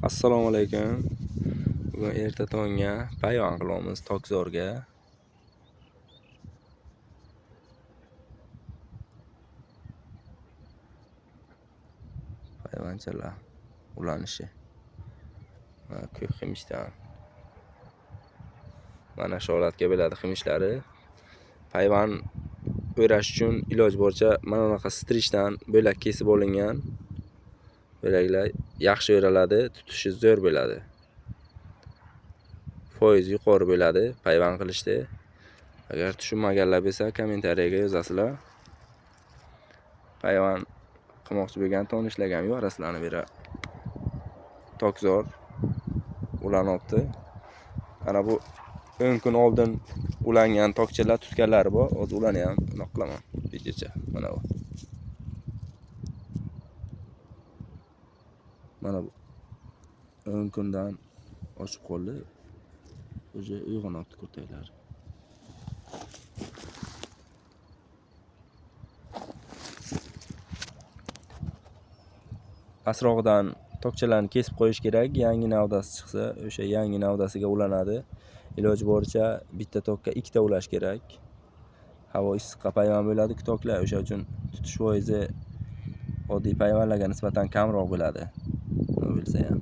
Assalomu alaykum. Bugun erta tongga payvand qilamiz tokzorga. Payvandchalar ulanishi. Mana ko'k ximishdan. Mana shu holatga bo'ladi ximishlari. Payvand o'rash uchun iloj boricha mana bunaqa strichdan bo'lak kesib olingan. Bo'laklar yaxshi o'raladi, tutishi zo'r bo'ladi. Foiz yuqori bo'ladi payvand qilishda. Agar tushunmaganlar bo'lsa, kommentariyaga yozasizlar. Payvand qilmoqchi bo'lgan tanishlarga yuborasizlarni bera. Tokzor ulanyapti. Ana bu 10 kun oldin ulangan tokchalar tutganlari bor. Hozir ularni ham bunaqa qilaman. Videocha mana bu. Mana bu 10 kundan oshib qoldi. O'zi uyg'onibdi kurtaklar. Asrog'idan tokchalarni kesib qo'yish kerak. Yangi navdasi chiqsa, o'sha yangi navdasiga ulanadi. Iloji boricha bitta tokka ikkita ulash kerak. Havo issiqqa payvand bo'ladi toklar, o'sha uchun tutish foizi oddiy payvandlarga nisbatan kamroq bo'ladi. Nima bilsa ham.